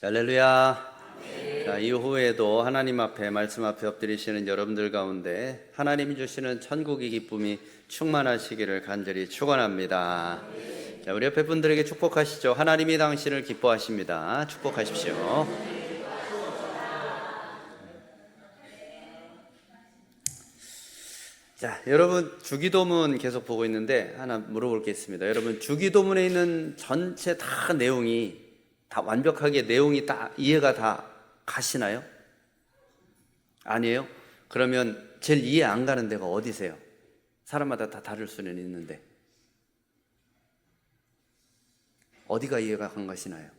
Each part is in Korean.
할렐루야. 자, 이후에도 하나님 앞에 말씀 앞에 엎드리시는 여러분들 가운데 하나님이 주시는 천국의 기쁨이 충만하시기를 간절히 축원합니다. 자, 우리 옆에 분들에게 축복하시죠. 하나님이 당신을 기뻐하십니다. 축복하십시오. 자, 여러분 주기도문 계속 보고 있는데 하나 물어볼 게 있습니다. 여러분 주기도문에 있는 전체 다 내용이 다 완벽하게 내용이 다 이해가 다 가시나요? 아니에요? 그러면 제일 이해 안 가는 데가 어디세요? 사람마다 다 다를 수는 있는데 어디가 이해가 간 것이나요?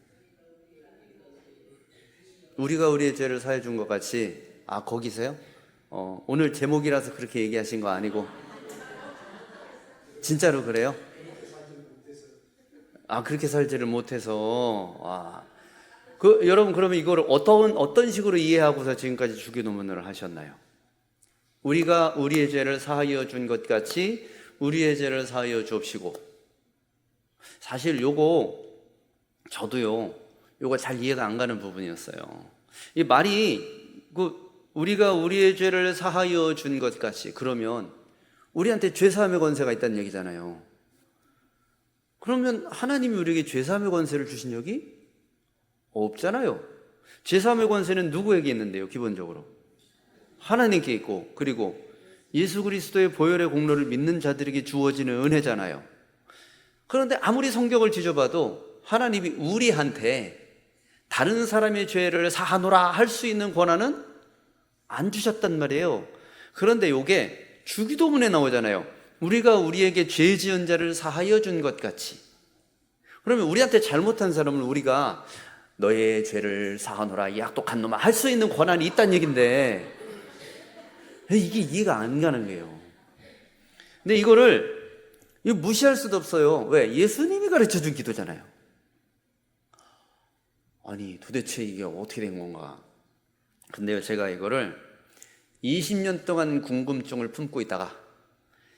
우리가 우리의 죄를 사해 준 것 같이 거기세요? 오늘 제목이라서 그렇게 얘기하신 거 아니고 진짜로 그래요? 그렇게 살지를 못해서. 여러분 그러면 이걸 어떤 식으로 이해하고서 지금까지 주기도문을 하셨나요? 우리가 우리의 죄를 사하여 준 것 같이 우리의 죄를 사하여 주옵시고. 사실 저도요 요거 잘 이해가 안 가는 부분이었어요. 이 말이 우리가 우리의 죄를 사하여 준 것 같이, 그러면 우리한테 죄사함의 권세가 있다는 얘기잖아요. 그러면 하나님이 우리에게 죄사함의 권세를 주신 적이 없잖아요. 죄사함의 권세는 누구에게 있는데요? 기본적으로 하나님께 있고, 그리고 예수 그리스도의 보혈의 공로를 믿는 자들에게 주어지는 은혜잖아요. 그런데 아무리 성경을 뒤져봐도 하나님이 우리한테 다른 사람의 죄를 사하노라 할 수 있는 권한은 안 주셨단 말이에요. 그런데 이게 주기도문에 나오잖아요. 우리가 우리에게 죄 지은 자를 사하여 준 것 같이. 그러면 우리한테 잘못한 사람을 우리가 너의 죄를 사하노라 이 악독한 놈아 할 수 있는 권한이 있다는 얘긴데 이게 이해가 안 가는 거예요. 근데 이거 무시할 수도 없어요. 왜? 예수님이 가르쳐준 기도잖아요. 아니 도대체 이게 어떻게 된 건가. 근데요, 제가 이거를 20년 동안 궁금증을 품고 있다가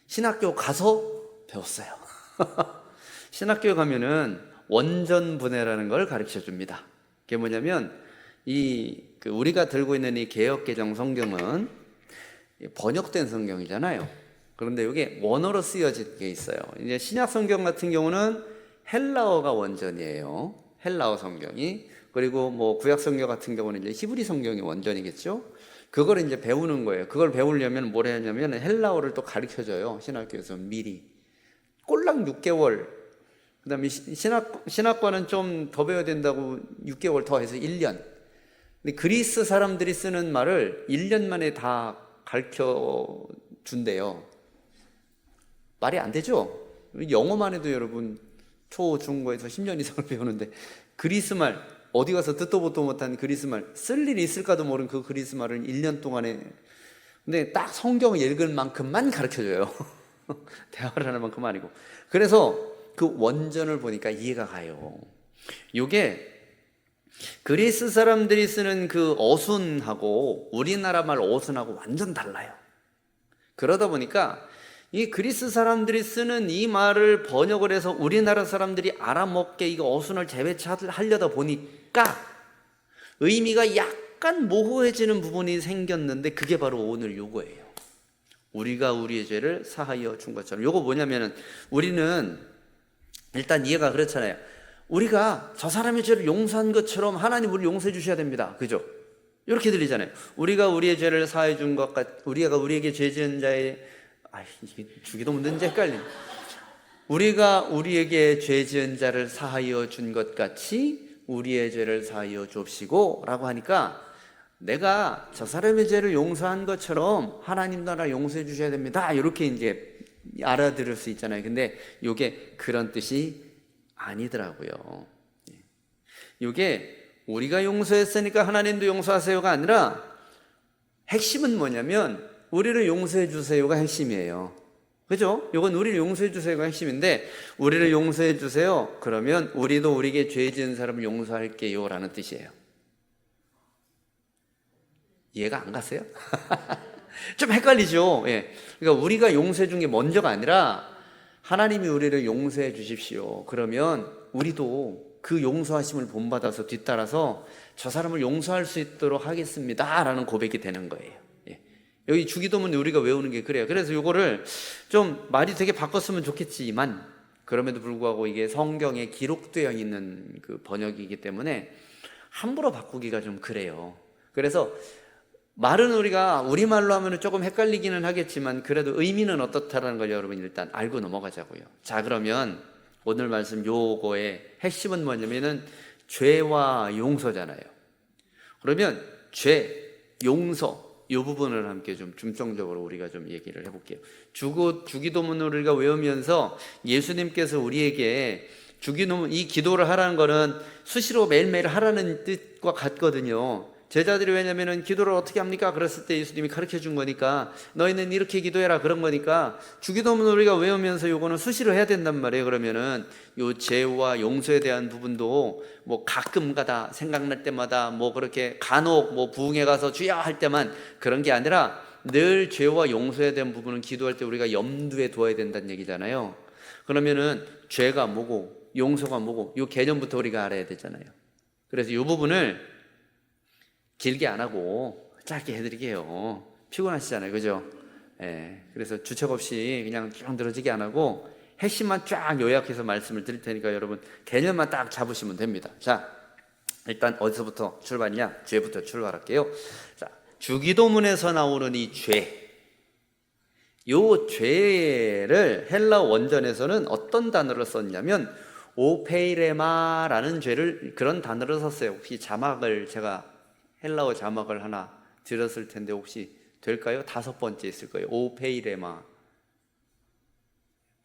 신학교 가서 배웠어요. 신학교에 가면은 원전분해라는 걸 가르쳐 줍니다. 그게 뭐냐면 우리가 들고 있는 이 개역개정 성경은 번역된 성경이잖아요. 그런데 이게 원어로 쓰여진 게 있어요. 이제 신약 성경 같은 경우는 헬라어가 원전이에요. 헬라어 성경이. 그리고 구약 성경 같은 경우는 이제 히브리 성경이 원전이겠죠. 그걸 이제 배우는 거예요. 그걸 배우려면 뭘 해야 하냐면 헬라어를 또 가르쳐줘요. 신학교에서 미리. 꼴랑 6개월. 그 다음에 신학과는 좀 더 배워야 된다고 6개월 더 해서 1년. 근데 그리스 사람들이 쓰는 말을 1년 만에 다 가르쳐 준대요. 말이 안 되죠? 영어만 해도 여러분 초, 중고에서 10년 이상을 배우는데 그리스 말, 어디 가서 듣도 보도 못한 그리스 말, 쓸 일이 있을까도 모르는 그 그리스 말을 1년 동안에. 근데 딱 성경을 읽을 만큼만 가르쳐줘요. 대화를 하는 만큼 아니고. 그래서 그 원전을 보니까 이해가 가요. 요게 그리스 사람들이 쓰는 그 어순하고 우리나라 말 어순하고 완전 달라요. 그러다 보니까 이 그리스 사람들이 쓰는 이 말을 번역을 해서 우리나라 사람들이 알아먹게 이거 어순을 재배치하려다 보니까 의미가 약간 모호해지는 부분이 생겼는데 그게 바로 오늘 요거예요. 우리가 우리의 죄를 사하여 준 것처럼. 요거 뭐냐면은 우리는 일단 이해가 그렇잖아요. 우리가 저 사람의 죄를 용서한 것처럼 하나님 우리를 용서해 주셔야 됩니다. 그죠? 이렇게 들리잖아요. 우리가 우리의 죄를 사해 준 것 우리가 우리에게 죄 지은 자의 이게 주기도문 든지 헷갈리네. 우리가 우리에게 죄 지은 자를 사하여 준 것 같이 우리의 죄를 사하여 줍시고 라고 하니까 내가 저 사람의 죄를 용서한 것처럼 하나님도 나 용서해 주셔야 됩니다. 이렇게 이제 알아들을 수 있잖아요. 근데 이게 그런 뜻이 아니더라고요. 이게 우리가 용서했으니까 하나님도 용서하세요가 아니라 핵심은 뭐냐면 우리를 용서해 주세요가 핵심이에요. 그죠? 이건 우리를 용서해 주세요가 핵심인데 우리를 용서해 주세요. 그러면 우리도 우리에게 죄 지은 사람을 용서할게요 라는 뜻이에요. 이해가 안 가세요? 좀 헷갈리죠? 예. 그러니까 우리가 용서해 준 게 먼저가 아니라 하나님이 우리를 용서해 주십시오. 그러면 우리도 그 용서하심을 본받아서 뒤따라서 저 사람을 용서할 수 있도록 하겠습니다 라는 고백이 되는 거예요. 여기 주기도문 우리가 외우는 게 그래요. 그래서 이거를 좀 말이 되게 바꿨으면 좋겠지만 그럼에도 불구하고 이게 성경에 기록되어 있는 그 번역이기 때문에 함부로 바꾸기가 좀 그래요. 그래서 말은 우리가 우리말로 하면 조금 헷갈리기는 하겠지만 그래도 의미는 어떻다라는 걸 여러분 일단 알고 넘어가자고요. 자, 그러면 오늘 말씀 요거의 핵심은 뭐냐면은 죄와 용서잖아요. 그러면 죄, 용서 이 부분을 함께 좀 중점적으로 우리가 좀 얘기를 해볼게요. 주기도문을 우리가 외우면서 예수님께서 우리에게 주기도문 이 기도를 하라는 거는 수시로 매일매일 하라는 뜻과 같거든요. 제자들이 왜냐면은 기도를 어떻게 합니까? 그랬을 때 예수님이 가르쳐 준 거니까 너희는 이렇게 기도해라 그런 거니까 주기도문을 우리가 외우면서 요거는 수시로 해야 된단 말이에요. 그러면은 요 죄와 용서에 대한 부분도 뭐 가끔가다 생각날 때마다 뭐 그렇게 간혹 뭐 부흥회 가서 주여 할 때만 그런 게 아니라 늘 죄와 용서에 대한 부분은 기도할 때 우리가 염두에 두어야 된다는 얘기잖아요. 그러면은 죄가 뭐고 용서가 뭐고 요 개념부터 우리가 알아야 되잖아요. 그래서 요 부분을 길게 안 하고 짧게 해드릴게요. 피곤하시잖아요, 그죠? 그래서 주책 없이 그냥 쭉 늘어지게 안 하고 핵심만 쫙 요약해서 말씀을 드릴 테니까 여러분 개념만 딱 잡으시면 됩니다. 자, 일단 어디서부터 출발이냐? 죄부터 출발할게요. 자, 주기도문에서 나오는 이 죄, 요 죄를 헬라 원전에서는 어떤 단어를 썼냐면 오페이레마라는 죄를 그런 단어를 썼어요. 혹시 자막을 제가 헬라어 자막을 하나 드렸을 텐데 혹시 될까요? 5번째 있을 거예요. 오페이레마.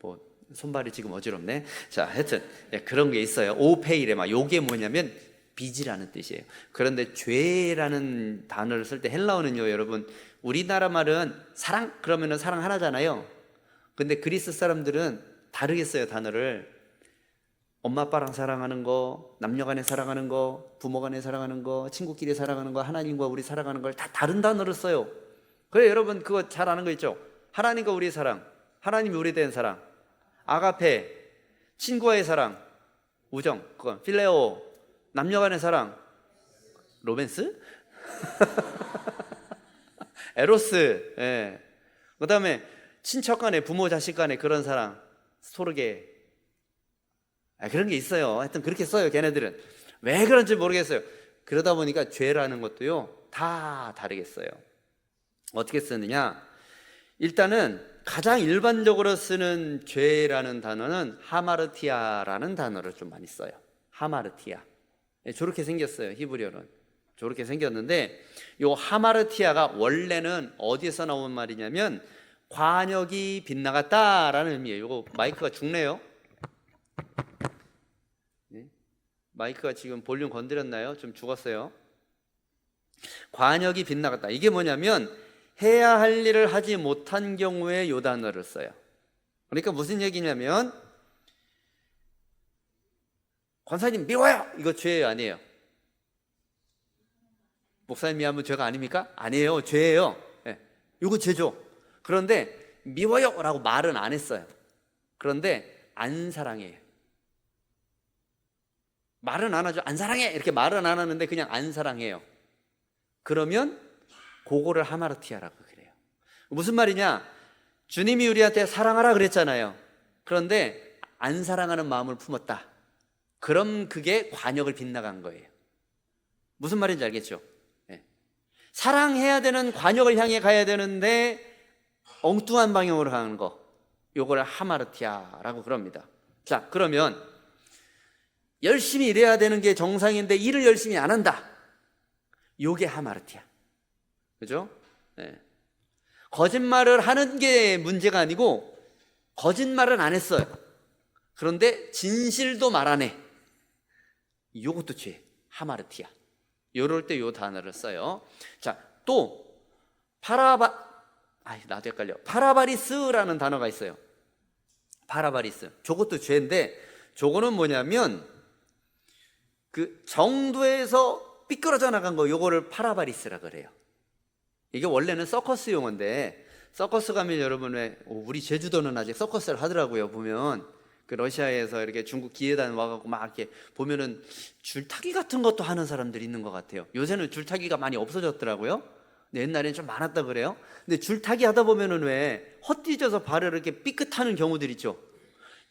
뭐 손발이 지금 어지럽네. 자, 하여튼 그런 게 있어요. 오페이레마. 요게 뭐냐면 빚이라는 뜻이에요. 그런데 죄라는 단어를 쓸 때 헬라어는요, 여러분 우리나라 말은 사랑 그러면은 사랑 하나잖아요. 근데 그리스 사람들은 다르게 써요, 단어를. 엄마 아빠랑 사랑하는 거, 남녀간에 사랑하는 거, 부모간에 사랑하는 거, 친구끼리 사랑하는 거, 하나님과 우리 사랑하는 걸 다 다른 단어를 써요. 그래 여러분 그거 잘 아는 거 있죠? 하나님과 우리의 사랑, 하나님이 우리에 대한 사랑, 아가페, 친구와의 사랑, 우정, 그건 필레오, 남녀간의 사랑, 로맨스? 에로스, 그 다음에 친척 간에 부모 자식 간에 그런 사랑, 스토르게, 그런 게 있어요. 하여튼 그렇게 써요, 걔네들은. 왜 그런지 모르겠어요. 그러다 보니까 죄라는 것도요, 다 다르겠어요. 어떻게 쓰느냐? 일단은 가장 일반적으로 쓰는 죄라는 단어는 하마르티아라는 단어를 좀 많이 써요. 하마르티아. 저렇게 생겼어요, 히브리어는. 저렇게 생겼는데, 요 하마르티아가 원래는 어디에서 나온 말이냐면, 관역이 빗나갔다라는 의미예요. 요거 마이크가 죽네요. 마이크가 지금 볼륨 건드렸나요? 좀 죽었어요. 관역이 빗나갔다. 이게 뭐냐면 해야 할 일을 하지 못한 경우에 요 단어를 써요. 그러니까 무슨 얘기냐면 권사님 미워요. 이거 죄예요, 아니에요? 목사님이 하면 죄가 아닙니까? 아니에요, 죄예요. 이거 죄죠. 그런데 미워요 라고 말은 안 했어요. 그런데 안 사랑해요. 말은 안 하죠. 안 사랑해 이렇게 말은 안 하는데 그냥 안 사랑해요. 그러면 그거를 하마르티아라고 그래요. 무슨 말이냐? 주님이 우리한테 사랑하라 그랬잖아요. 그런데 안 사랑하는 마음을 품었다. 그럼 그게 관역을 빗나간 거예요. 무슨 말인지 알겠죠? 사랑해야 되는 관역을 향해 가야 되는데 엉뚱한 방향으로 가는 거, 요걸 하마르티아라고 그럽니다. 자, 그러면 열심히 일해야 되는 게 정상인데 일을 열심히 안 한다. 요게 하마르티아. 그죠? 거짓말을 하는 게 문제가 아니고 거짓말은 안 했어요. 그런데 진실도 말 안 해. 요것도 죄. 하마르티아. 요럴 때 요 단어를 써요. 자, 또 나도 헷갈려. 파라바리스라는 단어가 있어요. 파라바리스. 저것도 죄인데 저거는 뭐냐면 그 정도에서 삐뚤어져 나간 거, 요거를 파라바리스라 그래요. 이게 원래는 서커스 용어인데 서커스 가면 여러분 왜 우리 제주도는 아직 서커스를 하더라고요. 보면 그 러시아에서 이렇게 중국 기회단 와갖고 막 이렇게 보면은 줄타기 같은 것도 하는 사람들이 있는 것 같아요. 요새는 줄타기가 많이 없어졌더라고요. 근데 옛날에는 좀 많았다 그래요. 근데 줄타기 하다 보면은 왜 헛디뎌서 발을 이렇게 삐끗하는 경우들 있죠.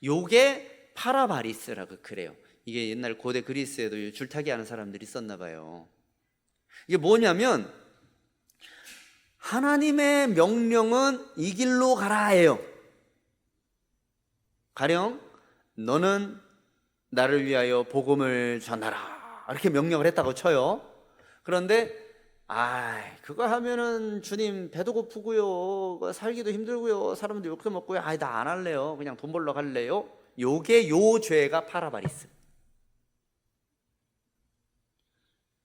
요게 파라바리스라고 그래요. 이게 옛날 고대 그리스에도 줄타기 하는 사람들이 있었나 봐요. 이게 뭐냐면 하나님의 명령은 이 길로 가라예요. 가령 너는 나를 위하여 복음을 전하라 이렇게 명령을 했다고 쳐요. 그런데 그거 하면은 주님 배도 고프고요, 살기도 힘들고요, 사람들 욕도 먹고요, 나 안 할래요, 그냥 돈 벌러 갈래요. 요게 요 죄가 파라바리스.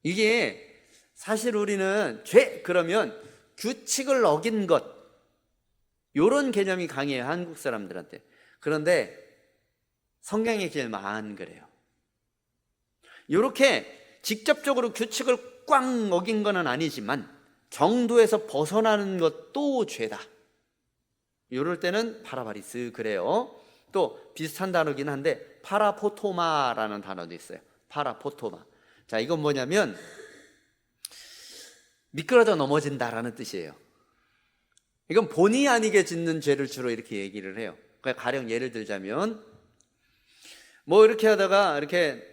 이게 사실 우리는 죄 그러면 규칙을 어긴 것, 요런 개념이 강해요, 한국 사람들한테. 그런데 성경의 길만 안 그래요. 이렇게 직접적으로 규칙을 꽉 어긴 건 아니지만 정도에서 벗어나는 것도 죄다. 이럴 때는 파라바리스 그래요. 또 비슷한 단어긴 한데 파라포토마라는 단어도 있어요. 파라포토마. 자, 이건 뭐냐면 미끄러져 넘어진다라는 뜻이에요. 이건 본의 아니게 짓는 죄를 주로 이렇게 얘기를 해요. 그러니까 가령 예를 들자면 뭐 이렇게 하다가 이렇게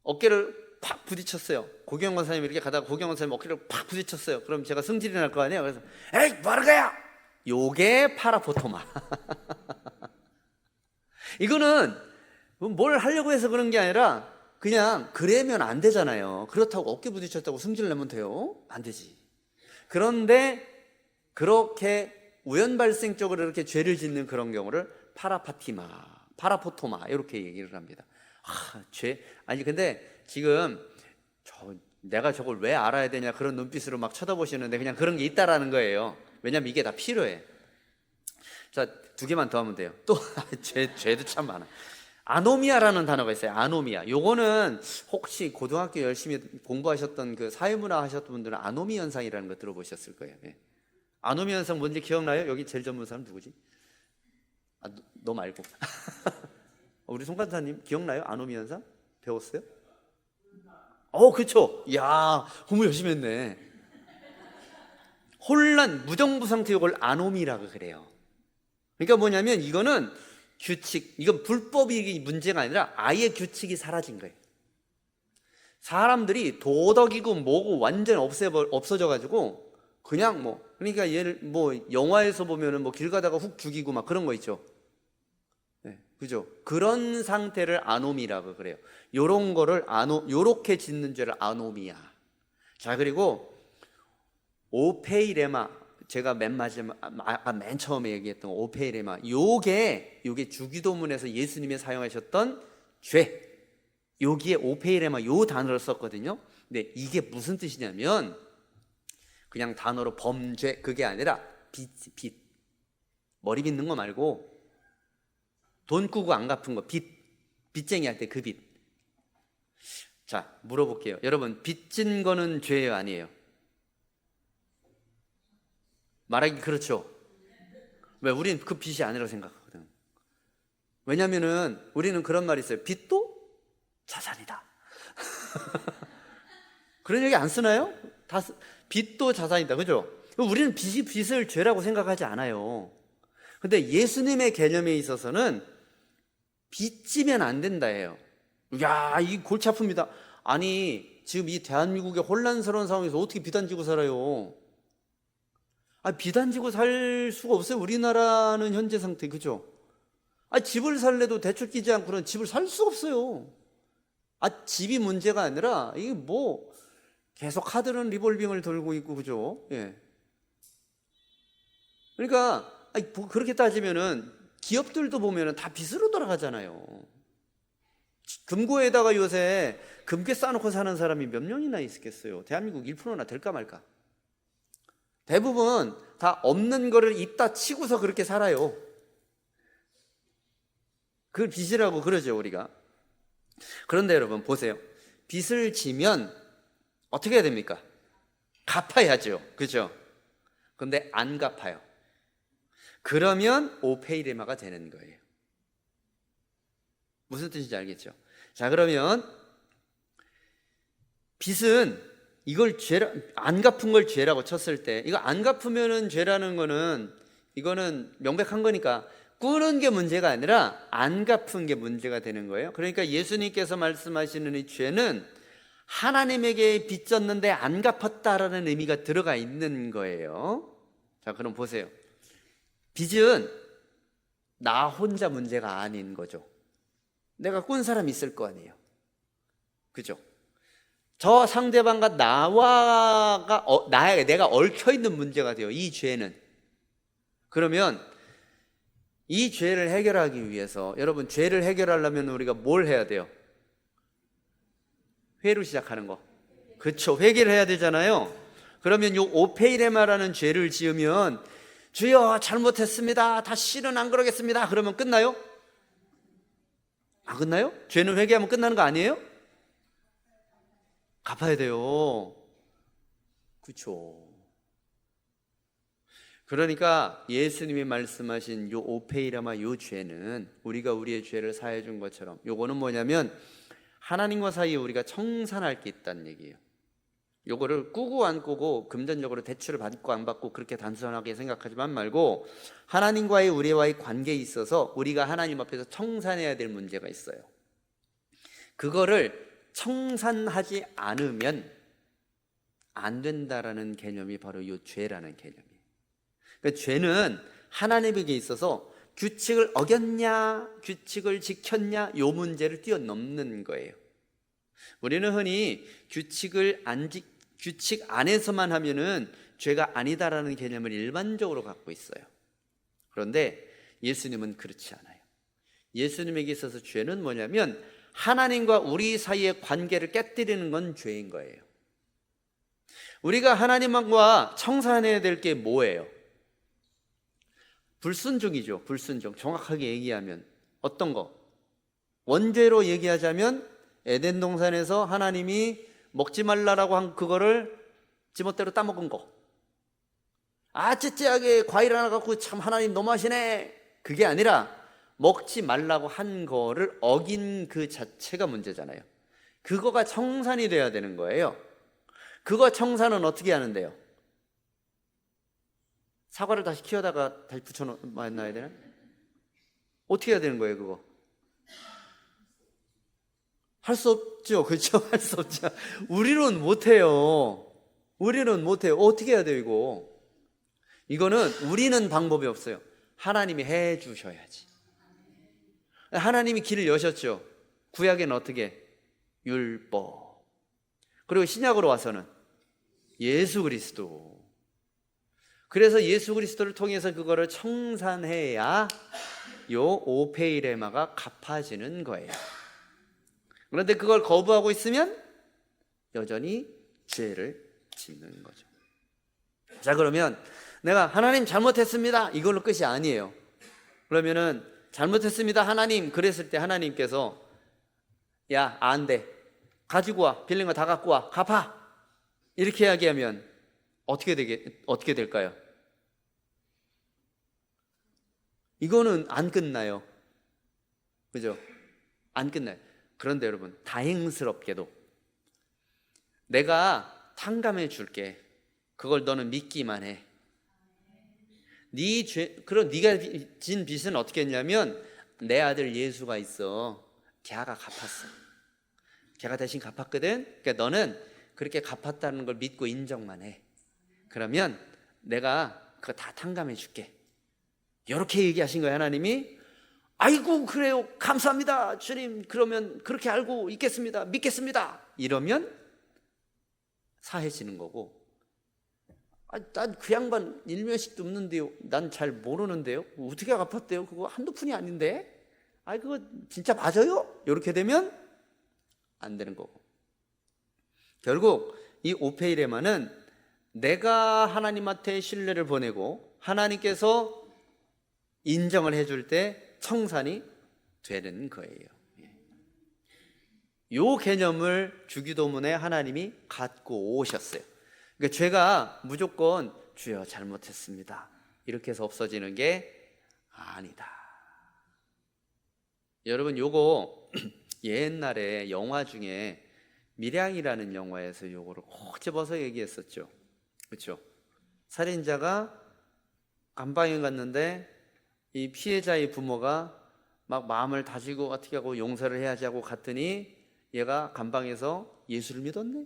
어깨를 팍 부딪혔어요. 고경원 선생님이 이렇게 가다가 고경원 선생님 어깨를 팍 부딪혔어요. 그럼 제가 승질이 날 거 아니에요. 그래서 에이 뭐하는 거야? 요게 파라포토마. 이거는 뭘 하려고 해서 그런 게 아니라 그냥 그러면 안 되잖아요. 그렇다고 어깨 부딪혔다고 승질 내면 돼요? 안 되지. 그런데 그렇게 우연 발생적으로 이렇게 죄를 짓는 그런 경우를 파라포토마 이렇게 얘기를 합니다. 근데 지금 내가 저걸 왜 알아야 되냐 그런 눈빛으로 막 쳐다보시는데 그냥 그런 게 있다라는 거예요. 왜냐면 이게 다 필요해. 자, 2개만 더 하면 돼요. 또 죄도 참 많아. 아노미아라는 단어가 있어요. 아노미아. 요거는 혹시 고등학교 열심히 공부하셨던 그 사회문화 하셨던 분들은 아노미 현상이라는 거 들어보셨을 거예요. 예. 아노미 현상 뭔지 기억나요? 여기 제일 전문 사람 누구지? 너 말고. 우리 송간사님 기억나요? 아노미 현상? 배웠어요? 그쵸. 이야, 공부 열심히 했네. 혼란, 무정부 상태, 이걸 아노미라고 그래요. 그러니까 뭐냐면 이거는 규칙, 이건 불법이 문제가 아니라 아예 규칙이 사라진 거예요. 사람들이 도덕이고 뭐고 완전 없어져가지고 그냥 그러니까 영화에서 보면은 길 가다가 훅 죽이고 막 그런 거 있죠. 네, 그죠? 그런 상태를 아노미라고 그래요. 요런 거를 요렇게 짓는 죄를 아노미야. 자, 그리고 오페이레마, 제가 맨 처음에 얘기했던 오페이레마, 요게 주기도문에서 예수님이 사용하셨던 죄, 여기에 오페이레마 요 단어를 썼거든요. 근데 이게 무슨 뜻이냐면 그냥 단어로 범죄, 그게 아니라 빚. 머리 빚는 거 말고 돈 꾸고 안 갚은 거, 빚쟁이 할 때 그 빚. 자, 물어볼게요. 여러분, 빚진 거는 죄예요, 아니에요? 말하기 그렇죠. 왜? 우리는 그 빚이 아니라고 생각하거든. 왜냐면은 우리는 그런 말이 있어요. 빚도 자산이다. 그런 얘기 안 쓰나요? 빚도 자산이다. 그죠? 우리는 빚을 죄라고 생각하지 않아요. 근데 예수님의 개념에 있어서는 빚지면 안 된다예요. 야, 이 골치 아픕니다. 아니, 지금 이 대한민국의 혼란스러운 상황에서 어떻게 빚 안 지고 살아요? 빚 안 지고 살 수가 없어요. 우리나라는 현재 상태, 그죠? 집을 살래도 대출 끼지 않고는 집을 살 수가 없어요. 집이 문제가 아니라 이게 계속 카드는 리볼빙을 돌고 있고, 그죠? 예. 그러니까 그렇게 따지면은 기업들도 보면은 다 빚으로 돌아가잖아요. 금고에다가 요새 금괴 쌓아놓고 사는 사람이 몇 명이나 있겠어요? 대한민국 1%나 될까 말까? 대부분 다 없는 거를 입다 치고서 그렇게 살아요. 그걸 빚이라고 그러죠, 우리가. 그런데 여러분 보세요. 빚을 지면 어떻게 해야 됩니까? 갚아야죠, 그죠? 근데 안 갚아요. 그러면 오페이레마가 되는 거예요. 무슨 뜻인지 알겠죠? 자, 그러면 빚은 이걸 안 갚은 걸 죄라고 쳤을 때, 이거 안 갚으면은 죄라는 거는 이거는 명백한 거니까 꾸는 게 문제가 아니라 안 갚은 게 문제가 되는 거예요. 그러니까 예수님께서 말씀하시는 이 죄는 하나님에게 빚졌는데 안 갚았다라는 의미가 들어가 있는 거예요. 자, 그럼 보세요. 빚은 나 혼자 문제가 아닌 거죠. 내가 꾼 사람 있을 거 아니에요. 그죠? 저 상대방과 내가 얽혀 있는 문제가 돼요. 이 죄는. 그러면 이 죄를 해결하기 위해서, 여러분, 죄를 해결하려면 우리가 뭘 해야 돼요? 회로 시작하는 거. 그렇죠. 회개를 해야 되잖아요. 그러면 요 오페이레마라는 죄를 지으면 주여 잘못했습니다, 다시는 안 그러겠습니다, 그러면 끝나요? 안 끝나요? 죄는 회개하면 끝나는 거 아니에요? 갚아야 돼요. 그렇죠. 그러니까 예수님이 말씀하신 요 오페이라마 요 죄는 우리가 우리의 죄를 사해 준 것처럼, 요거는 뭐냐면 하나님과 사이에 우리가 청산할 게 있다는 얘기예요. 요거를 꾸고 안 꾸고 금전적으로 대출을 받고 안 받고 그렇게 단순하게 생각하지만 말고, 하나님과의 우리와의 관계에 있어서 우리가 하나님 앞에서 청산해야 될 문제가 있어요. 그거를 청산하지 않으면 안 된다라는 개념이 바로 이 죄라는 개념이에요. 그러니까 죄는 하나님에게 있어서 규칙을 어겼냐, 규칙을 지켰냐, 요 문제를 뛰어넘는 거예요. 우리는 흔히 규칙 안에서만 하면은 죄가 아니다라는 개념을 일반적으로 갖고 있어요. 그런데 예수님은 그렇지 않아요. 예수님에게 있어서 죄는 뭐냐면 하나님과 우리 사이의 관계를 깨뜨리는 건 죄인 거예요. 우리가 하나님과 청산해야 될 게 뭐예요? 불순종이죠. 불순종. 정확하게 얘기하면 어떤 거? 원죄로 얘기하자면 에덴 동산에서 하나님이 먹지 말라라고 한 그거를 지멋대로 따먹은 거. 째째하게 과일 하나 갖고 참 하나님 너무하시네, 그게 아니라 먹지 말라고 한 거를 어긴 그 자체가 문제잖아요. 그거가 청산이 돼야 되는 거예요. 그거 청산은 어떻게 하는데요? 사과를 다시 키워다가 다시 붙여놔야 되나? 어떻게 해야 되는 거예요, 그거? 할 수 없죠. 그렇죠? 할 수 없죠. 우리는 못해요. 어떻게 해야 돼요, 이거? 이거는 우리는 방법이 없어요. 하나님이 해 주셔야지. 하나님이 길을 여셨죠. 구약에는 어떻게? 율법. 그리고 신약으로 와서는 예수 그리스도. 그래서 예수 그리스도를 통해서 그거를 청산해야 요 오페이레마가 갚아지는 거예요. 그런데 그걸 거부하고 있으면 여전히 죄를 짓는 거죠. 자, 그러면 내가 하나님 잘못했습니다, 이걸로 끝이 아니에요. 그러면은 잘못했습니다 하나님, 그랬을 때 하나님께서 야, 안 돼, 가지고 와, 빌린 거 다 갖고 와, 갚아, 이렇게 이야기하면 어떻게 될까요? 이거는 안 끝나요. 그죠? 안 끝나요. 그런데 여러분, 다행스럽게도 내가 탕감해 줄게, 그걸 너는 믿기만 해. 그럼 네가 진 빚은 어떻게 했냐면 내 아들 예수가 있어, 걔가 갚았어. 걔가 대신 갚았거든. 그러니까 너는 그렇게 갚았다는 걸 믿고 인정만 해. 그러면 내가 그거 다 탕감해 줄게. 이렇게 얘기하신 거예요, 하나님이. 아이고, 그래요, 감사합니다 주님, 그러면 그렇게 알고 있겠습니다, 믿겠습니다, 이러면 사해지는 거고, 난 그 양반 일면식도 없는데요, 난 잘 모르는데요, 어떻게 갚았대요, 그거 한두 푼이 아닌데, 그거 진짜 맞아요? 이렇게 되면 안 되는 거고, 결국 이 오페이레마는 내가 하나님한테 신뢰를 보내고 하나님께서 인정을 해줄 때 청산이 되는 거예요. 이 개념을 주기도문에 하나님이 갖고 오셨어요. 그러니까 죄가 무조건 주여 잘못했습니다, 이렇게 해서 없어지는 게 아니다. 여러분, 요거 옛날에 영화 중에 밀양이라는 영화에서 요거를 꼭 집어서 얘기했었죠. 그렇죠? 살인자가 감방에 갔는데 이 피해자의 부모가 막 마음을 다지고 어떻게 하고 용서를 해야지 하고 갔더니 얘가 감방에서 예수를 믿었네.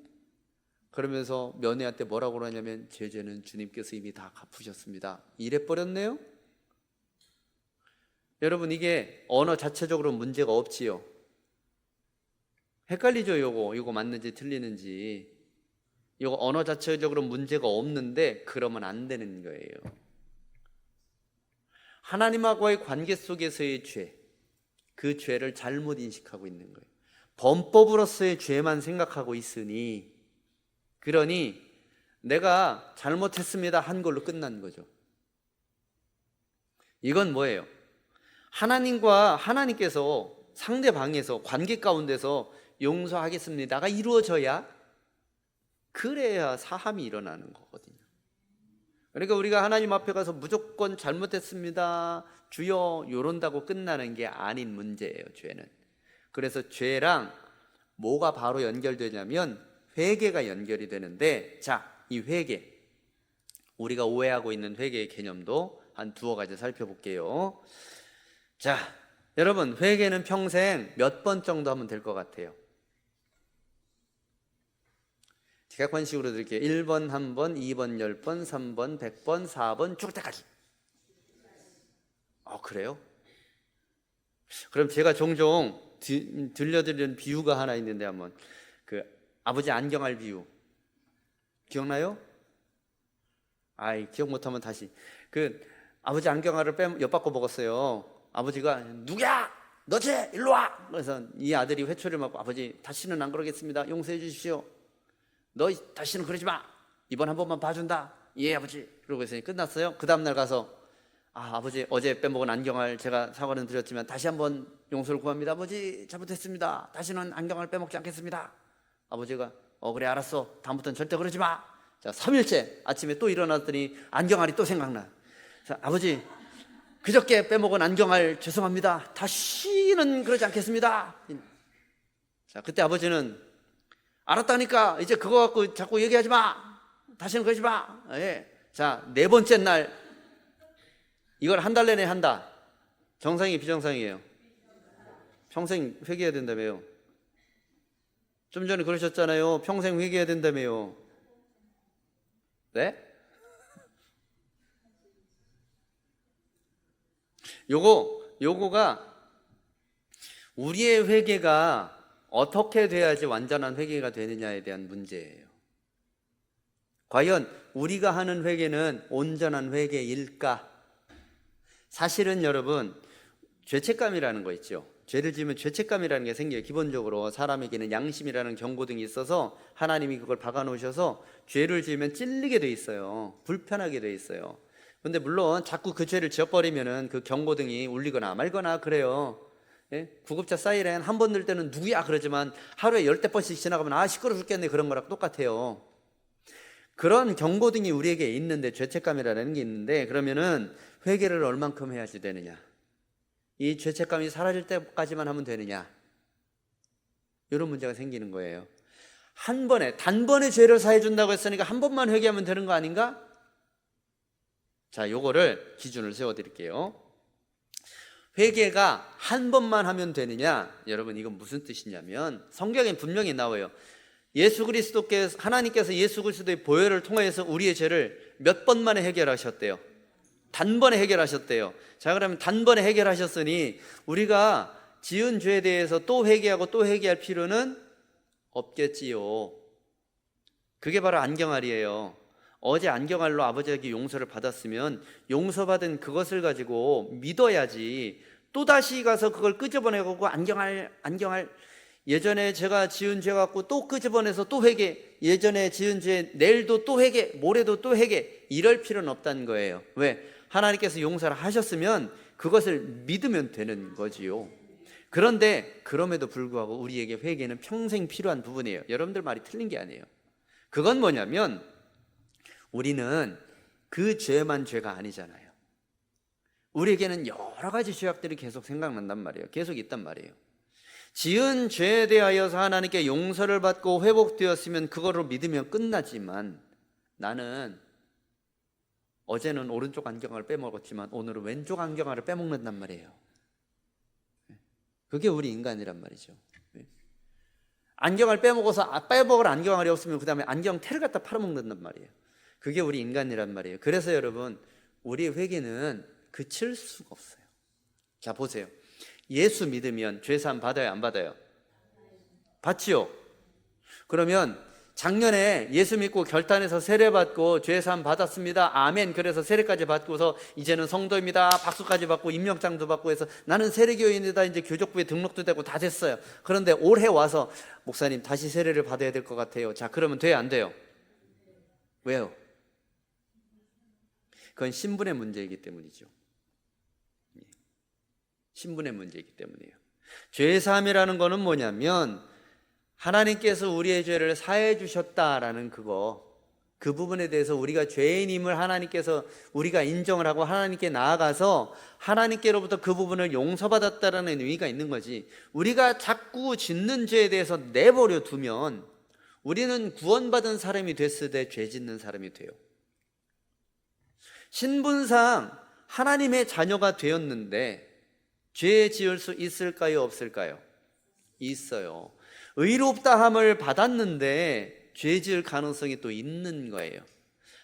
그러면서 며느리한테 뭐라고 그러냐면 제 죄는 주님께서 이미 다 갚으셨습니다. 이래 버렸네요. 여러분, 이게 언어 자체적으로 문제가 없지요. 헷갈리죠? 요거 맞는지 틀리는지. 요거 언어 자체적으로 문제가 없는데 그러면 안 되는 거예요. 하나님하고의 관계 속에서의 죄, 그 죄를 잘못 인식하고 있는 거예요. 범법으로서의 죄만 생각하고 있으니, 그러니 내가 잘못했습니다 한 걸로 끝난 거죠. 이건 뭐예요? 하나님께서 상대방에서 관계 가운데서 용서하겠습니다가 이루어져야, 그래야 사함이 일어나는 거거든요. 그러니까 우리가 하나님 앞에 가서 무조건 잘못했습니다 주여 요런다고 끝나는 게 아닌 문제예요, 죄는. 그래서 죄랑 뭐가 바로 연결되냐면 회개가 연결이 되는데, 자, 이 회개, 우리가 오해하고 있는 회개의 개념도 한 두어 가지 살펴볼게요. 자, 여러분, 회개는 평생 몇 번 정도 하면 될 것 같아요? 객관식으로 드릴게요. 1번 1번, 2번 10번, 3번 100번, 4번 죽을 때까지. 그래요? 그럼 제가 종종 들려드리는 비유가 하나 있는데, 한번 그 아버지 안경알 비유 기억나요? 기억 못하면 다시. 그 아버지 안경알을 엿바꿔 먹었어요. 아버지가 누구야? 너지? 일로 와! 그래서 이 아들이 회초리를 맞고, 아버지 다시는 안 그러겠습니다, 용서해 주십시오. 너 다시는 그러지 마, 이번 한 번만 봐준다. 예 아버지. 그러고 있으니 끝났어요. 그 다음날 가서 아버지, 어제 빼먹은 안경알 제가 사과는 드렸지만 다시 한번 용서를 구합니다. 아버지 잘못했습니다. 다시는 안경알 빼먹지 않겠습니다. 아버지가 그래 알았어, 다음부터는 절대 그러지 마. 자, 3일째 아침에 또 일어났더니 안경알이 또 생각나. 자, 아버지 그저께 빼먹은 안경알 죄송합니다. 다시는 그러지 않겠습니다. 자, 그때 아버지는 알았다니까 이제 그거 갖고 자꾸 얘기하지 마. 다시는 그러지 마. 예. 자, 네 번째 날 이걸 한 달 내내 한다. 정상이 비정상이에요? 평생 회개해야 된다며요. 좀 전에 그러셨잖아요. 평생 회개해야 된다며요. 네? 요거가 우리의 회개가 어떻게 돼야지 완전한 회개가 되느냐에 대한 문제예요. 과연 우리가 하는 회개는 온전한 회개일까? 사실은 여러분, 죄책감이라는 거 있죠. 죄를 지으면 죄책감이라는 게 생겨요. 기본적으로 사람에게는 양심이라는 경고등이 있어서 하나님이 그걸 박아놓으셔서 죄를 지으면 찔리게 돼 있어요. 불편하게 돼 있어요. 근데 물론 자꾸 그 죄를 지어버리면은 그 경고등이 울리거나 말거나 그래요. 예? 구급차 사이렌 한 번 들 때는 누구야 그러지만 하루에 10대번씩 지나가면 시끄러 죽겠네 그런 거랑 똑같아요. 그런 경고등이 우리에게 있는데, 죄책감이라는 게 있는데, 그러면은 회개를 얼만큼 해야지 되느냐? 이 죄책감이 사라질 때까지만 하면 되느냐? 이런 문제가 생기는 거예요. 단번에 죄를 사해 준다고 했으니까 한 번만 회개하면 되는 거 아닌가? 자, 요거를 기준을 세워 드릴게요. 회개가 한 번만 하면 되느냐? 여러분, 이건 무슨 뜻이냐면 성경에 분명히 나와요. 하나님께서 예수 그리스도의 보혈을 통해서 우리의 죄를 몇 번 만에 해결하셨대요? 단번에 해결하셨대요. 자, 그러면 단번에 해결하셨으니 우리가 지은 죄에 대해서 또 회개하고 또 회개할 필요는 없겠지요. 그게 바로 안경알이에요. 어제 안경알로 아버지에게 용서를 받았으면 용서받은 그것을 가지고 믿어야지 또다시 가서 그걸 끄집어내고 안경알 예전에 제가 지은 죄 갖고 또 끄집어내서 또 회개, 예전에 지은 죄 내일도 또 회개, 모레도 또 회개, 이럴 필요는 없다는 거예요. 왜? 하나님께서 용서를 하셨으면 그것을 믿으면 되는 거지요. 그런데 그럼에도 불구하고 우리에게 회개는 평생 필요한 부분이에요. 여러분들 말이 틀린 게 아니에요. 그건 뭐냐면 우리는 그 죄만 죄가 아니잖아요. 우리에게는 여러 가지 죄악들이 계속 생각난단 말이에요. 계속 있단 말이에요. 지은 죄에 대하여서 하나님께 용서를 받고 회복되었으면 그거로 믿으면 끝나지만, 나는 어제는 오른쪽 안경알을 빼먹었지만 오늘은 왼쪽 안경알을 빼먹는단 말이에요. 그게 우리 인간이란 말이죠. 안경을 빼먹어서 빼먹을 안경알이 없으면 그 다음에 안경테를 갖다 팔아먹는단 말이에요. 그게 우리 인간이란 말이에요. 그래서 여러분, 우리의 회개는 그칠 수가 없어요. 자, 보세요. 예수 믿으면 죄사함 받아요, 안 받아요? 받지요. 그러면 작년에 예수 믿고 결단해서 세례받고 죄사함 받았습니다, 아멘. 그래서 세례까지 받고서 이제는 성도입니다, 박수까지 받고 임명장도 받고 해서 나는 세례교인이다, 이제 교족부에 등록도 되고 다 됐어요. 그런데 올해 와서 목사님 다시 세례를 받아야 될 것 같아요. 자, 그러면 돼요, 안 돼요? 왜요? 그건 신분의 문제이기 때문이죠. 신분의 문제이기 때문이에요. 죄사함이라는 거는 뭐냐면 하나님께서 우리의 죄를 사해 주셨다라는 그 부분에 대해서 우리가 죄인임을 하나님께서 우리가 인정을 하고 하나님께 나아가서 하나님께로부터 그 부분을 용서받았다라는 의미가 있는 거지, 우리가 자꾸 짓는 죄에 대해서 내버려 두면 우리는 구원받은 사람이 됐을 때 죄 짓는 사람이 돼요. 신분상 하나님의 자녀가 되었는데 죄 지을 수 있을까요, 없을까요? 있어요. 의롭다함을 받았는데 죄 지을 가능성이 또 있는 거예요.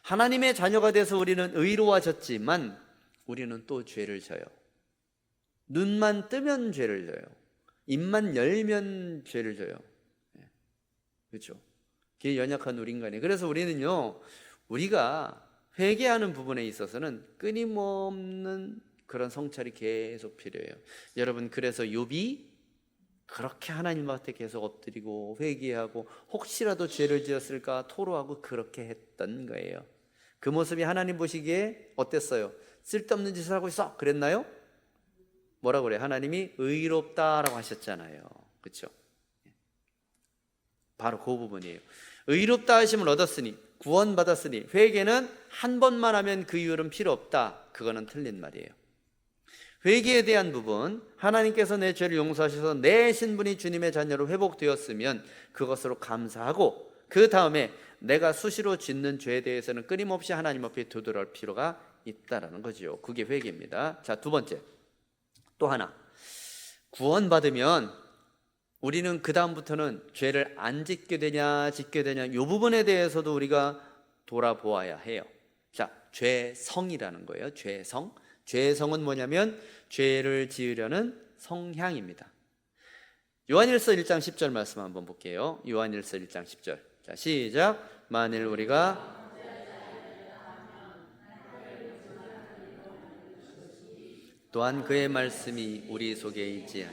하나님의 자녀가 돼서 우리는 의로워졌지만 우리는 또 죄를 져요. 눈만 뜨면 죄를 져요. 입만 열면 죄를 져요. 그렇죠? 그게 연약한 우리 인간이에요. 그래서 우리는요, 우리가 회개하는 부분에 있어서는 끊임없는 그런 성찰이 계속 필요해요. 여러분, 그래서 욥이 그렇게 하나님 앞에 계속 엎드리고 회개하고 혹시라도 죄를 지었을까 토로하고 그렇게 했던 거예요. 그 모습이 하나님 보시기에 어땠어요? 쓸데없는 짓을 하고 있어, 그랬나요? 뭐라고 그래요? 하나님이 의롭다라고 하셨잖아요. 그렇죠? 바로 그 부분이에요. 의롭다 하심을 얻었으니, 구원받았으니, 회개는 한 번만 하면 그 이유는 필요 없다, 그거는 틀린 말이에요. 회개에 대한 부분, 하나님께서 내 죄를 용서하셔서 내 신분이 주님의 자녀로 회복되었으면 그것으로 감사하고, 그 다음에 내가 수시로 짓는 죄에 대해서는 끊임없이 하나님 앞에 되돌아올 필요가 있다라는 거죠. 그게 회개입니다. 자, 두 번째, 또 하나, 구원받으면 우리는 그 다음부터는 죄를 안 짓게 되냐 짓게 되냐, 이 부분에 대해서도 우리가 돌아보아야 해요. 자, 죄성이라는 거예요. 죄성. 죄성은 뭐냐면 죄를 지으려는 성향입니다. 요한일서 1장 10절 말씀 한번 볼게요. 요한일서 1장 10절. 자, 시작. 만일 우리가 또한 그의 말씀이 우리 속에 있지,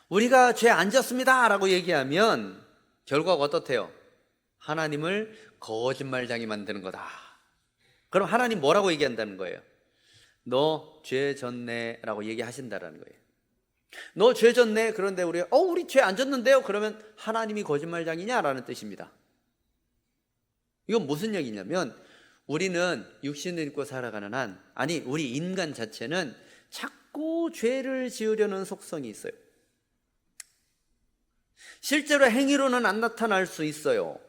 우리가 죄 안 졌습니다 라고 얘기하면 결과가 어떻대요? 하나님을 거짓말장이 만드는 거다. 그럼 하나님 뭐라고 얘기한다는 거예요? 너 죄 졌네 라고 얘기하신다라는 거예요. 너 죄 졌네. 그런데 우리 죄 안 졌는데요? 그러면 하나님이 거짓말장이냐 라는 뜻입니다. 이건 무슨 얘기냐면 우리는 육신을 입고 살아가는 한, 아니 우리 인간 자체는 자꾸 죄를 지으려는 속성이 있어요. 실제로 행위로는 안 나타날 수 있어요.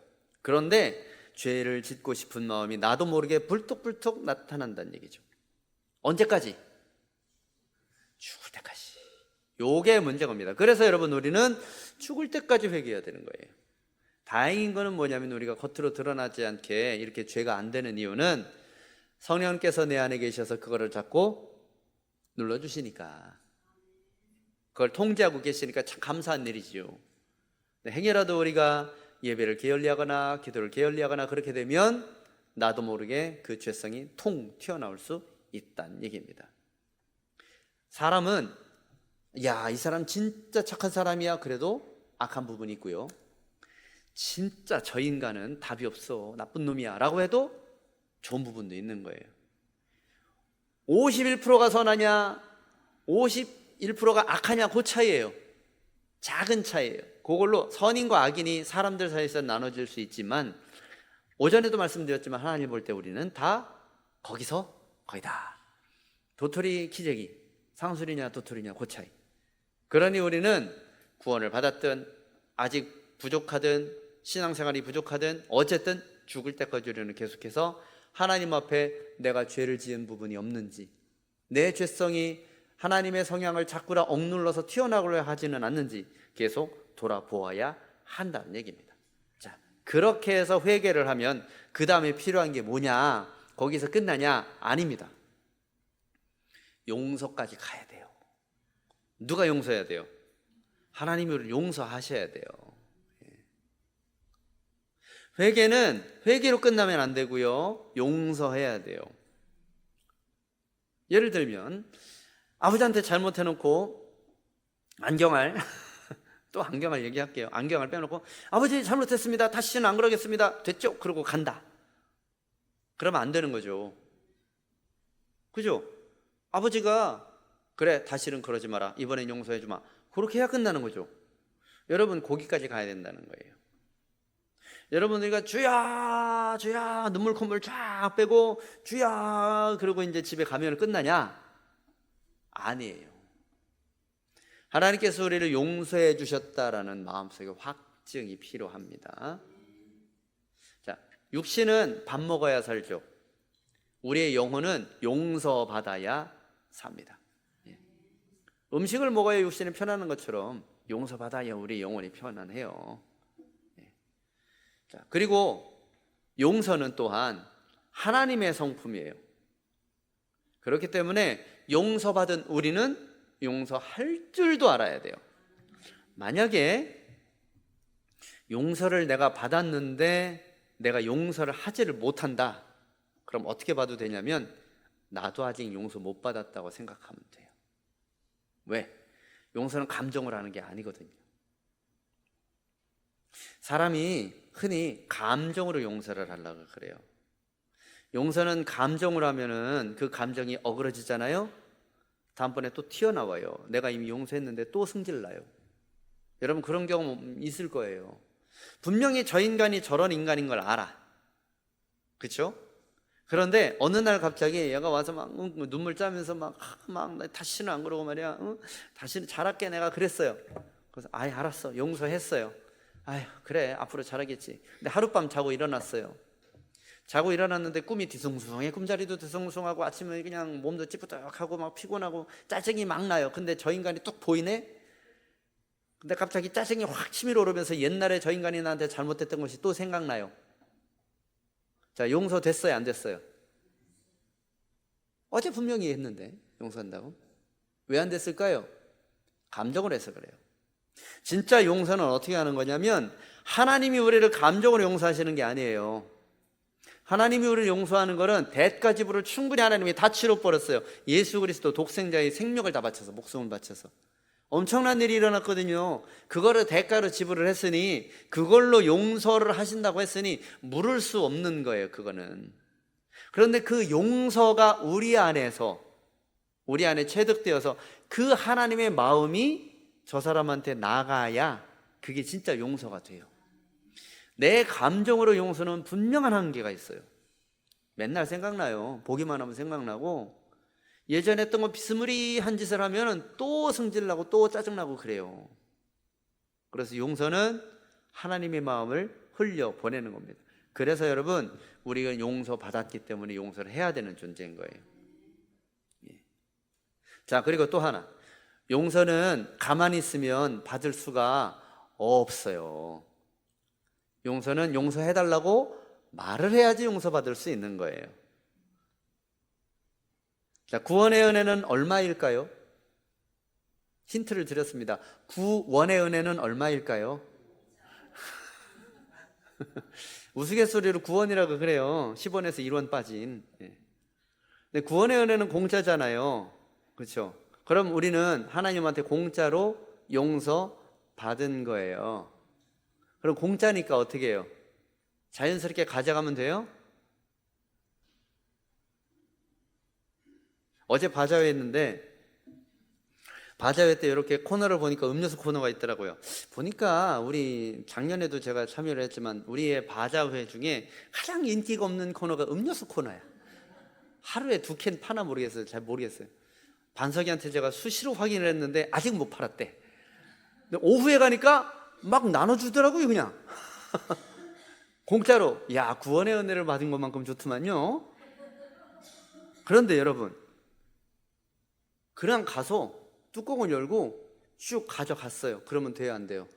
그런데 죄를 짓고 싶은 마음이 나도 모르게 불뚝불뚝 나타난다는 얘기죠. 언제까지? 죽을 때까지. 요게 문제입니다. 그래서 여러분, 우리는 죽을 때까지 회개해야 되는 거예요. 다행인 거는 뭐냐면 우리가 겉으로 드러나지 않게 이렇게 죄가 안 되는 이유는 성령께서 내 안에 계셔서 그거를 자꾸 눌러주시니까, 그걸 통제하고 계시니까 참 감사한 일이지요. 행여라도 우리가 예배를 게을리하거나 기도를 게을리하거나 그렇게 되면 나도 모르게 그 죄성이 통 튀어나올 수 있다는 얘기입니다. 사람은 야, 이 사람 진짜 착한 사람이야, 그래도 악한 부분이 있고요, 진짜 저 인간은 답이 없어, 나쁜 놈이야 라고 해도 좋은 부분도 있는 거예요. 51%가 선하냐 51%가 악하냐, 그 차이예요. 작은 차이예요. 그걸로 선인과 악인이 사람들 사이에서 나눠질 수 있지만, 오전에도 말씀드렸지만 하나님 볼 때 우리는 다 거기서 거기다. 도토리 키재기, 상술이냐 도토리냐 그 차이. 그러니 우리는 구원을 받았든 아직 부족하든 신앙생활이 부족하든 어쨌든 죽을 때까지 우리는 계속해서 하나님 앞에 내가 죄를 지은 부분이 없는지, 내 죄성이 하나님의 성향을 자꾸라 억눌러서 튀어나오려 하지는 않는지 계속 돌아보아야 한다는 얘기입니다. 자, 그렇게 해서 회개를 하면 그 다음에 필요한 게 뭐냐? 거기서 끝나냐? 아닙니다. 용서까지 가야 돼요. 누가 용서해야 돼요? 하나님이 우리를 용서하셔야 돼요. 회개는 회개로 끝나면 안 되고요, 용서해야 돼요. 예를 들면 아버지한테 잘못해놓고 안경알 또 안경알 얘기할게요. 안경알 빼놓고 아버지 잘못했습니다, 다시는 안 그러겠습니다, 됐죠? 그러고 간다. 그러면 안 되는 거죠. 그죠? 아버지가 그래 다시는 그러지 마라, 이번엔 용서해 주마, 그렇게 해야 끝나는 거죠. 여러분 거기까지 가야 된다는 거예요. 여러분 우리가 주야 주야 눈물 콧물 쫙 빼고 주야 그러고 이제 집에 가면 끝나냐? 아니에요. 하나님께서 우리를 용서해 주셨다라는 마음속에 확증이 필요합니다. 자, 육신은 밥 먹어야 살죠. 우리의 영혼은 용서받아야 삽니다. 음식을 먹어야 육신이 편안한 것처럼 용서받아야 우리 영혼이 편안해요. 자, 그리고 용서는 또한 하나님의 성품이에요. 그렇기 때문에 용서받은 우리는 용서할 줄도 알아야 돼요. 만약에 용서를 내가 받았는데 내가 용서를 하지를 못한다, 그럼 어떻게 봐도 되냐면 나도 아직 용서 못 받았다고 생각하면 돼요. 왜? 용서는 감정으로 하는 게 아니거든요. 사람이 흔히 감정으로 용서를 하려고 그래요. 용서는 감정으로 하면은 그 감정이 어그러지잖아요. 다음번에 또 튀어나와요. 내가 이미 용서했는데 또 승질나요. 여러분 그런 경험 있을 거예요. 분명히 저 인간이 저런 인간인 걸 알아. 그렇죠? 그런데 어느 날 갑자기 얘가 와서 막 눈물 짜면서 막 다시는 안 그러고 말이야. 다시는 잘할게 내가 그랬어요. 그래서 아이 알았어, 용서했어요. 아휴 그래 앞으로 잘하겠지. 근데 하룻밤 자고 일어났어요. 자고 일어났는데 꿈이 뒤숭숭해. 꿈자리도 뒤숭숭하고 아침에 그냥 몸도 찌뿌덕하고 막 피곤하고 짜증이 막 나요. 근데 저 인간이 뚝 보이네. 근데 갑자기 짜증이 확 치밀어 오르면서 옛날에 저 인간이 나한테 잘못했던 것이 또 생각나요. 자, 용서됐어요 안 됐어요? 어제 분명히 했는데 용서한다고. 왜 안 됐을까요? 감정으로 해서 그래요. 진짜 용서는 어떻게 하는 거냐면 하나님이 우리를 감정으로 용서하시는 게 아니에요. 하나님이 우리를 용서하는 것은 대가 지불을 충분히 하나님이 다 치러버렸어요. 예수 그리스도 독생자의 생명을 다 바쳐서, 목숨을 바쳐서 엄청난 일이 일어났거든요. 그거를 대가로 지불을 했으니, 그걸로 용서를 하신다고 했으니 물을 수 없는 거예요, 그거는. 그런데 그 용서가 우리 안에 체득되어서 그 하나님의 마음이 저 사람한테 나가야 그게 진짜 용서가 돼요. 내 감정으로 용서는 분명한 한계가 있어요. 맨날 생각나요. 보기만 하면 생각나고, 예전에 했던 거 비스무리한 짓을 하면 또 성질나고 또 짜증나고 그래요. 그래서 용서는 하나님의 마음을 흘려보내는 겁니다. 그래서 여러분 우리가 용서받았기 때문에 용서를 해야 되는 존재인 거예요. 자, 그리고 또 하나, 용서는 가만히 있으면 받을 수가 없어요. 용서는 용서해달라고 말을 해야지 용서받을 수 있는 거예요. 자, 구원의 은혜는 얼마일까요? 힌트를 드렸습니다. 구원의 은혜는 얼마일까요? 우스갯소리로 구원이라고 그래요. 10원에서 1원 빠진. 근데 구원의 은혜는 공짜잖아요. 그렇죠? 그럼 우리는 하나님한테 공짜로 용서받은 거예요. 그럼 공짜니까 어떻게 해요? 자연스럽게 가져가면 돼요? 어제 바자회 했는데, 바자회 때 이렇게 코너를 보니까 음료수 코너가 있더라고요. 보니까 우리 작년에도 제가 참여를 했지만 우리의 바자회 중에 가장 인기가 없는 코너가 음료수 코너야. 하루에 2캔 파나 모르겠어요. 잘 모르겠어요. 반석이한테 제가 수시로 확인을 했는데 아직 못 팔았대. 근데 오후에 가니까 막 나눠주더라고요, 그냥. 공짜로. 야, 구원의 은혜를 받은 것만큼 좋더만요. 그런데 여러분, 그냥 가서 뚜껑을 열고 쭉 가져갔어요. 그러면 돼요, 안 돼요?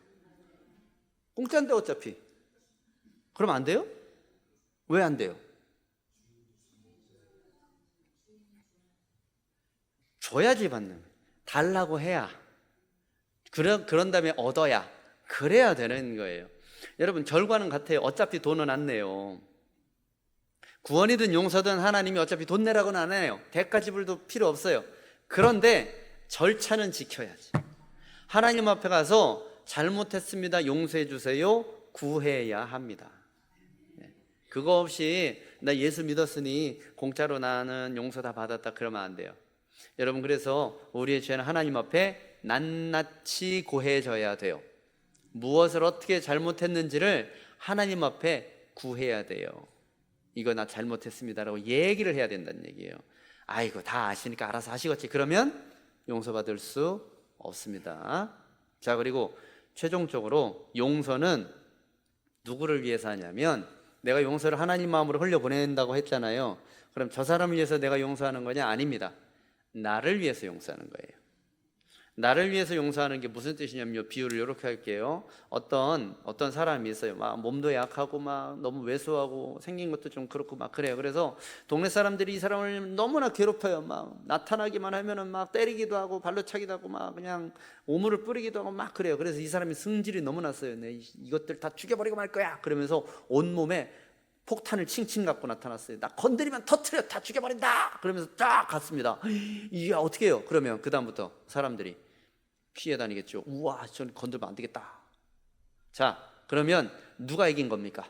공짜인데 어차피. 그럼 안 돼요? 왜 안 돼요? 줘야지 받는 거예요. 달라고 해야. 그런 다음에 얻어야. 그래야 되는 거예요. 여러분, 결과는 같아요. 어차피 돈은 안 내요. 구원이든 용서든 하나님이 어차피 돈 내라고는 안 해요. 대가 지불도 필요 없어요. 그런데 절차는 지켜야지. 하나님 앞에 가서 잘못했습니다, 용서해 주세요, 구해야 합니다. 그거 없이 나 예수 믿었으니 공짜로 나는 용서 다 받았다 그러면 안 돼요. 여러분, 그래서 우리의 죄는 하나님 앞에 낱낱이 고해져야 돼요. 무엇을 어떻게 잘못했는지를 하나님 앞에 구해야 돼요. 이거 나 잘못했습니다라고 얘기를 해야 된다는 얘기예요. 아이고, 다 아시니까 알아서 하시겠지. 그러면 용서받을 수 없습니다. 자, 그리고 최종적으로 용서는 누구를 위해서 하냐면, 내가 용서를 하나님 마음으로 흘려보낸다고 했잖아요. 그럼 저 사람을 위해서 내가 용서하는 거냐? 아닙니다. 나를 위해서 용서하는 거예요. 나를 위해서 용서하는 게 무슨 뜻이냐면, 비유를 이렇게 할게요. 어떤 사람이 있어요. 막 몸도 약하고 막 너무 왜소하고 생긴 것도 좀 그렇고 막 그래요. 그래서 동네 사람들이 이 사람을 너무나 괴롭혀요. 막 나타나기만 하면은 막 때리기도 하고 발로 차기도 하고 막 그냥 오물을 뿌리기도 하고 막 그래요. 그래서 이 사람이 승질이 너무 났어요. 네, 이것들 다 죽여버리고 말 거야. 그러면서 온몸에 폭탄을 칭칭 갖고 나타났어요. 나 건드리면 터트려, 다 죽여버린다. 그러면서 딱 갔습니다. 이게 어떻게 해요? 그러면 그 다음부터 사람들이 피해 다니겠죠. 우와, 저는 건들면 안 되겠다. 자, 그러면 누가 이긴 겁니까?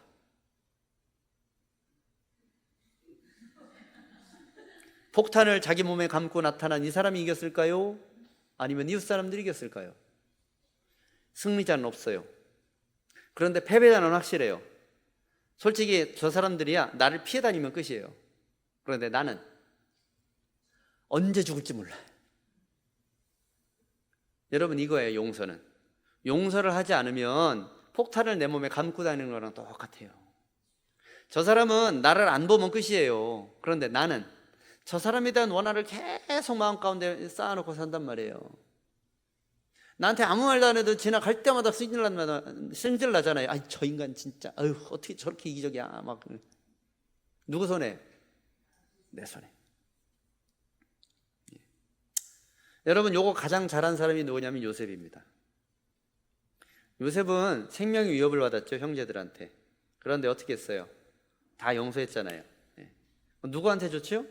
폭탄을 자기 몸에 감고 나타난 이 사람이 이겼을까요? 아니면 이웃 사람들이 이겼을까요? 승리자는 없어요. 그런데 패배자는 확실해요. 솔직히 저 사람들이야 나를 피해 다니면 끝이에요. 그런데 나는 언제 죽을지 몰라요. 여러분, 이거예요, 용서는. 용서를 하지 않으면 폭탄을 내 몸에 감고 다니는 거랑 똑같아요. 저 사람은 나를 안 보면 끝이에요. 그런데 나는 저 사람에 대한 원한을 계속 마음 가운데 쌓아놓고 산단 말이에요. 나한테 아무 말도 안 해도 지나갈 때마다 승질 나잖아요. 아이, 저 인간 진짜, 아유, 어떻게 저렇게 이기적이야. 막. 누구 손에? 내 손에. 여러분, 요거 가장 잘한 사람이 누구냐면 요셉입니다. 요셉은 생명의 위협을 받았죠, 형제들한테. 그런데 어떻게 했어요? 다 용서했잖아요. 누구한테 줬죠?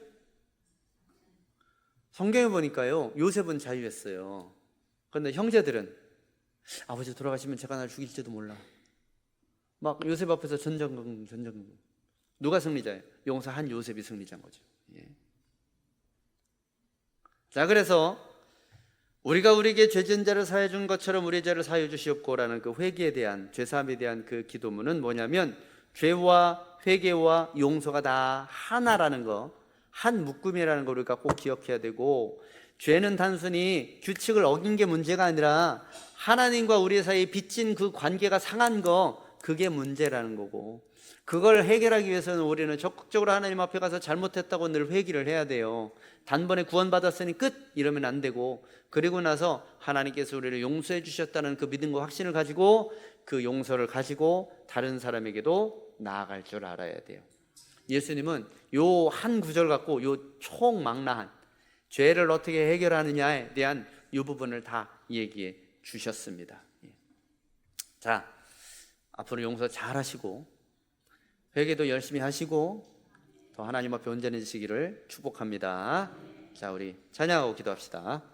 성경에 보니까요, 요셉은 자유했어요. 그런데 형제들은 아버지 돌아가시면 제가 날 죽일지도 몰라. 막 요셉 앞에서 전전긍긍. 누가 승리자예요? 용서한 요셉이 승리자인 거죠. 자, 그래서 우리가 우리에게 죄 지은 자를 사해 준 것처럼 우리의 죄를 사해 주시옵고라는 그 회개에 대한, 죄사함에 대한 그 기도문은 뭐냐면, 죄와 회개와 용서가 다 하나라는 거, 한 묶음이라는 걸 우리가 꼭 기억해야 되고, 죄는 단순히 규칙을 어긴 게 문제가 아니라 하나님과 우리 사이에 빚진 그 관계가 상한 거, 그게 문제라는 거고, 그걸 해결하기 위해서는 우리는 적극적으로 하나님 앞에 가서 잘못했다고 늘 회개를 해야 돼요. 단번에 구원받았으니 끝! 이러면 안 되고, 그리고 나서 하나님께서 우리를 용서해 주셨다는 그 믿음과 확신을 가지고 그 용서를 가지고 다른 사람에게도 나아갈 줄 알아야 돼요. 예수님은 요 한 구절 갖고 요 총망라한 죄를 어떻게 해결하느냐에 대한 이 부분을 다 얘기해 주셨습니다. 자, 앞으로 용서 잘 하시고 회개도 열심히 하시고 더 하나님 앞에 온전해지시기를 축복합니다. 자, 우리 찬양하고 기도합시다.